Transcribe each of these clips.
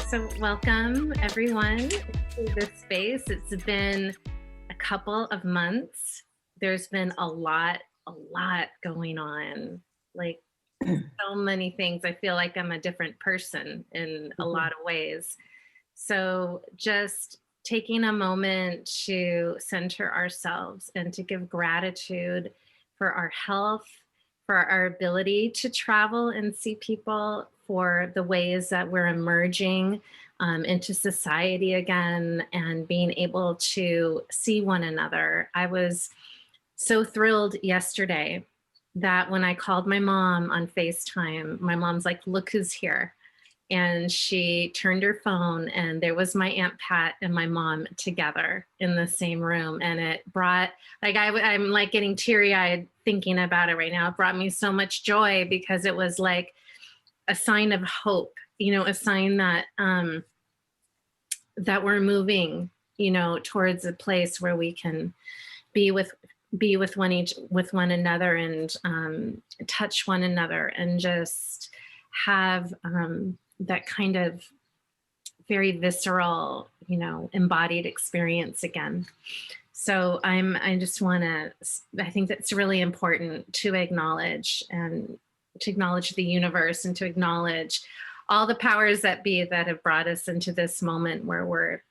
So welcome everyone to this space. It's been a couple of months. There's been a lot going on. Like so many things. I feel like I'm a different person in a lot of ways. So just taking a moment to center ourselves and to give gratitude for our health, for our ability to travel and see people, for the ways that we're emerging into society again and being able to see one another. I was so thrilled yesterday that when I called my mom on FaceTime, my mom's like, look who's here. And she turned her phone and there was my Aunt Pat and my mom together in the same room. And it brought, like, I'm like getting teary eyed thinking about it right now. It brought me so much joy because it was like a sign of hope, a sign that, that we're moving, towards a place where we can be with one another and touch one another and just have that kind of very visceral, embodied experience again. So I think that's really important to acknowledge, and to acknowledge the universe and to acknowledge all the powers that be that have brought us into this moment where we're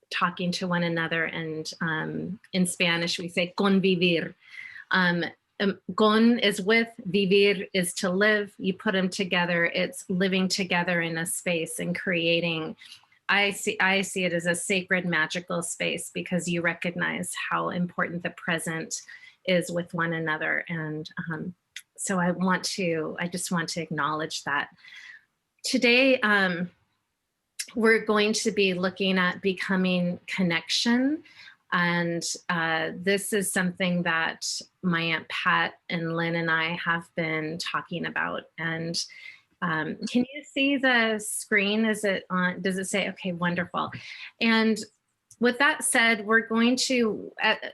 talking to one another. And in Spanish, we say convivir. Con is with, vivir is to live. You put them together, it's living together in a space and creating. I see it as a sacred, magical space because you recognize how important the present is with one another. And so I just want to acknowledge that. Today, we're going to be looking at becoming connection. And this is something that my Aunt Pat and Lynn and I have been talking about. And can you see the screen? Is it on? Does it say? Okay, wonderful. And with that said, we're going to,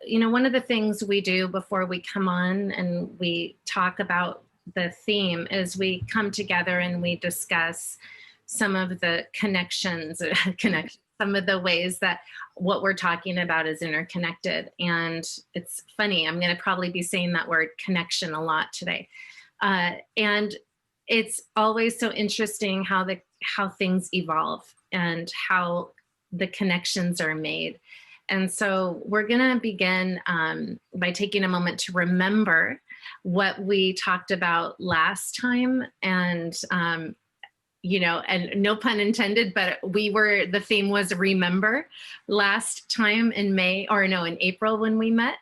one of the things we do before we come on and we talk about the theme is we come together and we discuss some of the connections, some of the ways that what we're talking about is interconnected. And it's funny, I'm going to probably be saying that word connection a lot today. And it's always so interesting how things evolve and how the connections are made. And so we're going to begin by taking a moment to remember what we talked about last time. And and no pun intended, but the theme was remember last time in April when we met.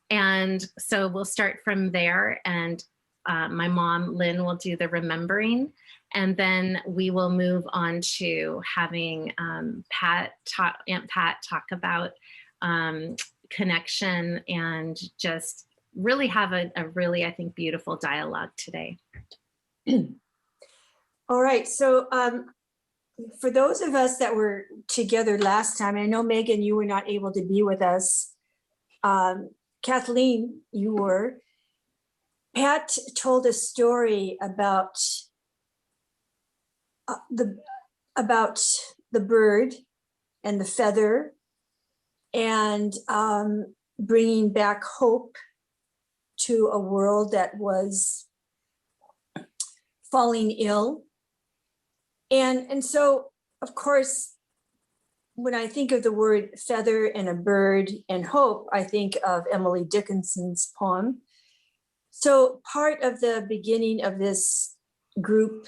And so we'll start from there. And my mom, Lynn, will do the remembering. And then we will move on to having Aunt Pat talk about connection and just really have a really, I think, beautiful dialogue today. All right, so for those of us that were together last time, I know Megan, you were not able to be with us. Kathleen, you were. Pat told a story about the bird and the feather and bringing back hope to a world that was falling ill. And so, of course, when I think of the word feather and a bird and hope, I think of Emily Dickinson's poem. So part of the beginning of this group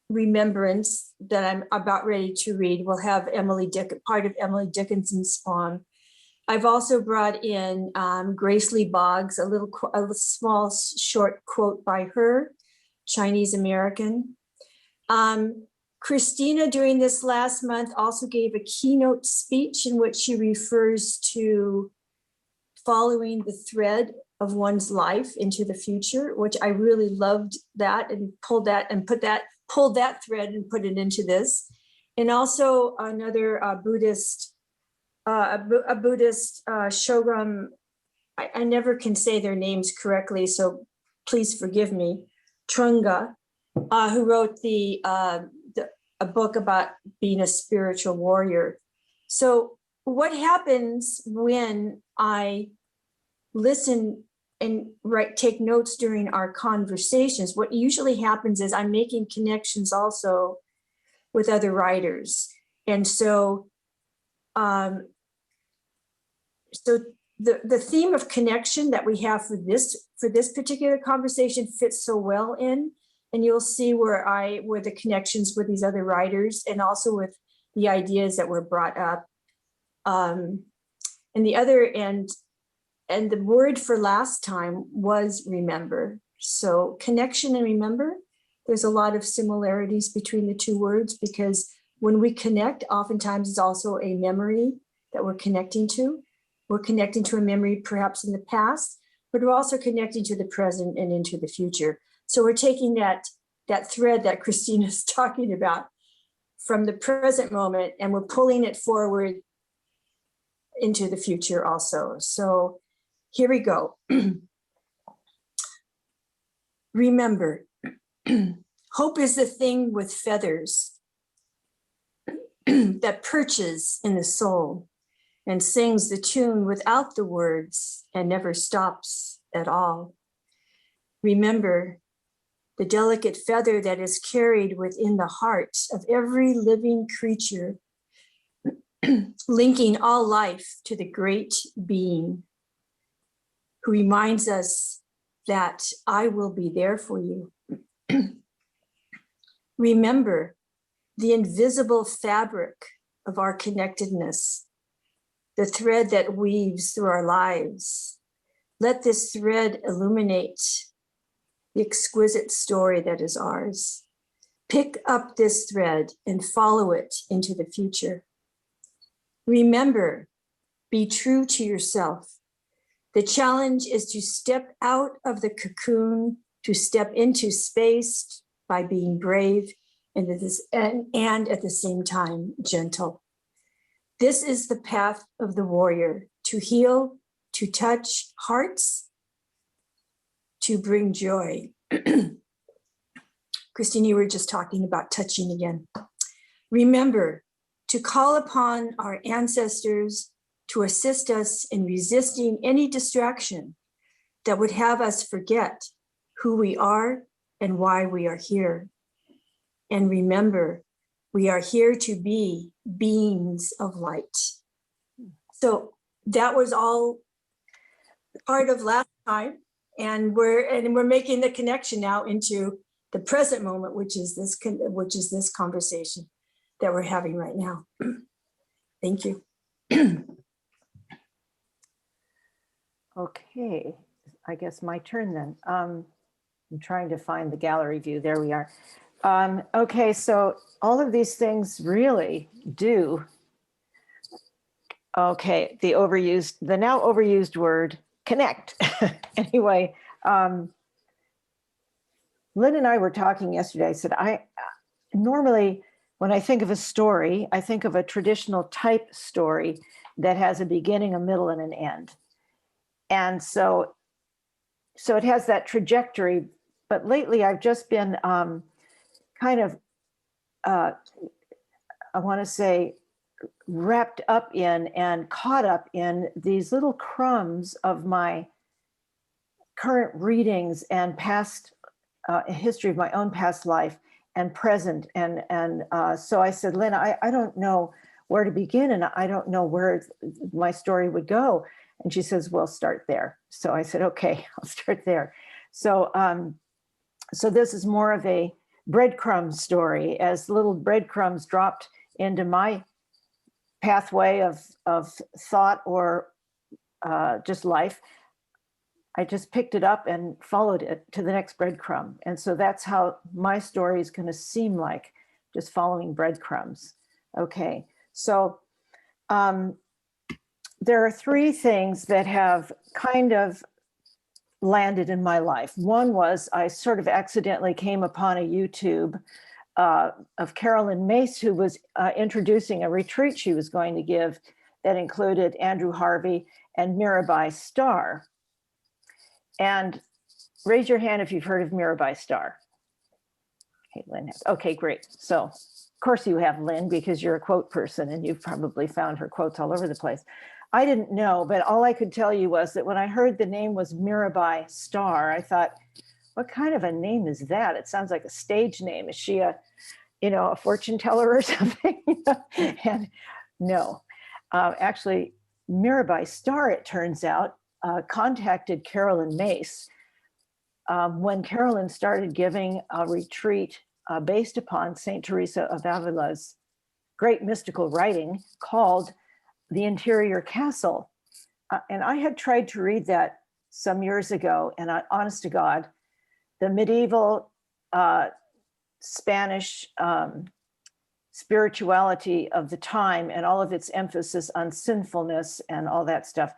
remembrance that I'm about ready to read will have part of Emily Dickinson's poem. I've also brought in Grace Lee Boggs, a small short quote by her, Chinese American. Christina, during this last month, also gave a keynote speech in which she refers to following the thread of one's life into the future, which I really loved that and pulled that thread and put it into this. And also another Buddhist Shogam, I never can say their names correctly, so please forgive me, Trungpa, who wrote a book about being a spiritual warrior. So what happens when I listen and take notes during our conversations? What usually happens is I'm making connections also with other writers. And so, the theme of connection that we have for this particular conversation fits so well in, and you'll see where the connections with these other writers and also with the ideas that were brought up. And the other end, and the word for last time was remember. So connection and remember, there's a lot of similarities between the two words, because when we connect, oftentimes it's also a memory that we're connecting to. We're connecting to a memory perhaps in the past, but we're also connecting to the present and into the future. So we're taking that thread that Christina's talking about from the present moment, and we're pulling it forward into the future also. So here we go. Remember, hope is the thing with feathers that perches in the soul and sings the tune without the words and never stops at all. Remember the delicate feather that is carried within the heart of every living creature, linking all life to the great being who reminds us that I will be there for you. Remember the invisible fabric of our connectedness, the thread that weaves through our lives. Let this thread illuminate the exquisite story that is ours. Pick up this thread and follow it into the future. Remember, be true to yourself. The challenge is to step out of the cocoon, to step into space by being brave and at the same time gentle. This is the path of the warrior: to heal, to touch hearts, to bring joy. Christine, you were just talking about touching again. Remember to call upon our ancestors to assist us in resisting any distraction that would have us forget who we are and why we are here. And remember, we are here to be beings of light. So that was all part of last time, and we're making the connection now into the present moment, which is this conversation that we're having right now. Thank you. Okay, I guess my turn then. I'm trying to find the gallery view. There we are. Okay, so all of these things really do. Okay, the now overused word, connect. Anyway, Lynn and I were talking yesterday. I said, normally when I think of a story, I think of a traditional type story that has a beginning, a middle, and an end. And so it has that trajectory, but lately I've just been kind of, I want to say, wrapped up in and caught up in these little crumbs of my current readings and past history of my own past life and present. And so I said, Lynn, I don't know where to begin, and I don't know where my story would go. And she says, well, start there. So I said, okay, I'll start there. So this is more of a breadcrumb story, as little breadcrumbs dropped into my pathway of thought or just life. I just picked it up and followed it to the next breadcrumb. And so that's how my story is going to seem like, just following breadcrumbs. Okay, so there are three things that have kind of landed in my life. One was I sort of accidentally came upon a YouTube of Carolyn Mace, who was introducing a retreat she was going to give that included Andrew Harvey and Mirabai Starr. And raise your hand if you've heard of Mirabai Starr. Okay, Lynn has. Okay, great. So course you have, Lynn, because you're a quote person and you've probably found her quotes all over the place. I didn't know, but all I could tell you was that when I heard the name was Mirabai Starr, I thought, what kind of a name is that? It sounds like a stage name. Is she a, a fortune teller or something? And no, actually, Mirabai Starr, it turns out, contacted Carolyn Mace when Carolyn started giving a retreat based upon St. Teresa of Avila's great mystical writing called The Interior Castle. And I had tried to read that some years ago, and honest to God, the medieval Spanish spirituality of the time and all of its emphasis on sinfulness and all that stuff,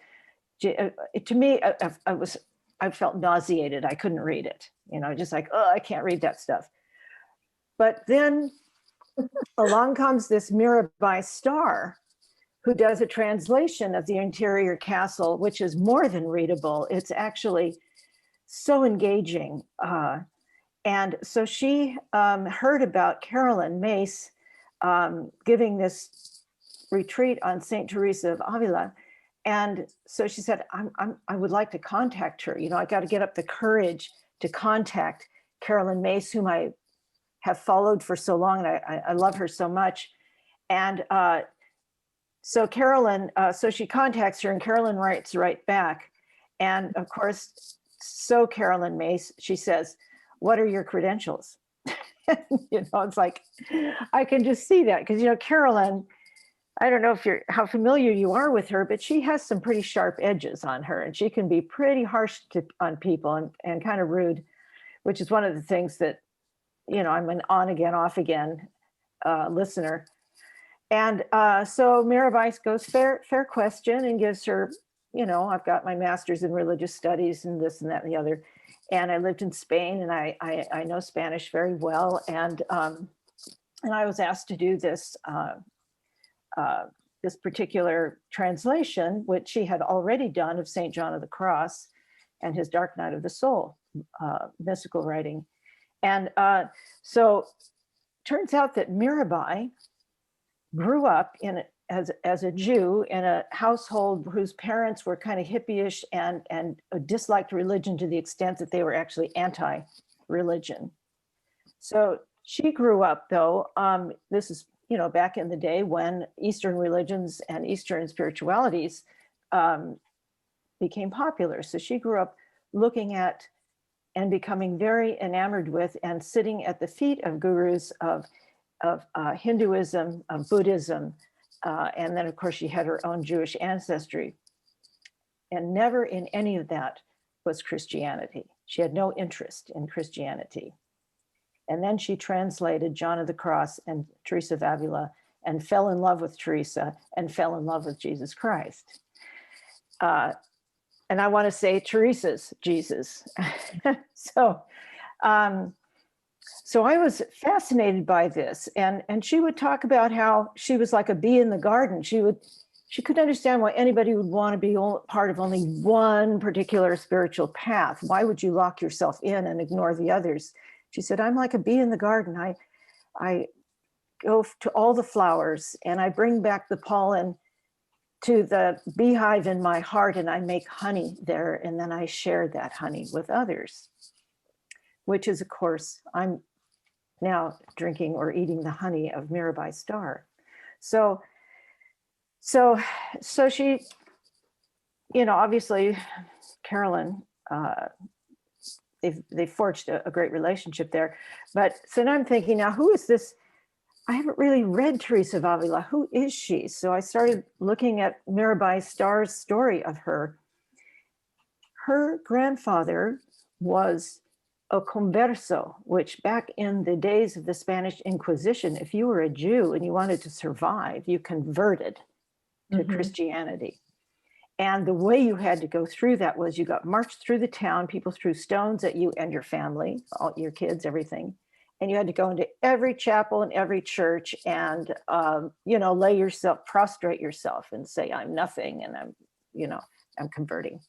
to me, I felt nauseated. I couldn't read it, just like, oh, I can't read that stuff. But then along comes this Mirabai Starr, who does a translation of The Interior Castle, which is more than readable. It's actually so engaging. And so she heard about Carolyn Mace giving this retreat on St. Teresa of Avila. And so she said, I would like to contact her. I got to get up the courage to contact Carolyn Mace, whom I have followed for so long, and I love her so much. And so Carolyn, so she contacts her, and Carolyn writes right back. And of course, so Carolyn Mace, she says, what are your credentials? It's like, I can just see that because, Carolyn, I don't know how familiar you are with her, but she has some pretty sharp edges on her, and she can be pretty harsh on people and kind of rude, which is one of the things that, I'm an on again, off again listener. And so Mirabai goes, fair question, and gives her, I've got my master's in religious studies and this and that and the other. And I lived in Spain, and I know Spanish very well. And I was asked to do this this particular translation, which she had already done, of St. John of the Cross and his Dark Night of the Soul, mystical writing. And so turns out that Mirabai grew up as a Jew in a household whose parents were kind of hippie-ish and disliked religion to the extent that they were actually anti-religion. So she grew up, though, this is, back in the day when Eastern religions and Eastern spiritualities became popular. So she grew up looking at and becoming very enamored with and sitting at the feet of gurus of Hinduism, of Buddhism, and then of course she had her own Jewish ancestry. And never in any of that was Christianity. She had no interest in Christianity. And then she translated John of the Cross and Teresa of Avila and fell in love with Teresa and fell in love with Jesus Christ. And I want to say Teresa's Jesus. So I was fascinated by this. And she would talk about how she was like a bee in the garden. She couldn't understand why anybody would want to be part of only one particular spiritual path. Why would you lock yourself in and ignore the others? She said, I'm like a bee in the garden. I go to all the flowers and I bring back the pollen to the beehive in my heart, and I make honey there, and then I share that honey with others, which is, of course, I'm now drinking or eating the honey of Mirabai Starr. So she, obviously, Carolyn, they've forged a great relationship there. But so now I'm thinking, now who is this? I haven't really read Teresa of Avila. Who is she? So I started looking at Mirabai Starr's story of her. Her grandfather was a converso, which back in the days of the Spanish Inquisition, if you were a Jew and you wanted to survive, you converted to Christianity. And the way you had to go through that was you got marched through the town, people threw stones at you and your family, all your kids, everything. And you had to go into every chapel and every church and, lay yourself, prostrate yourself and say, I'm nothing and I'm converting.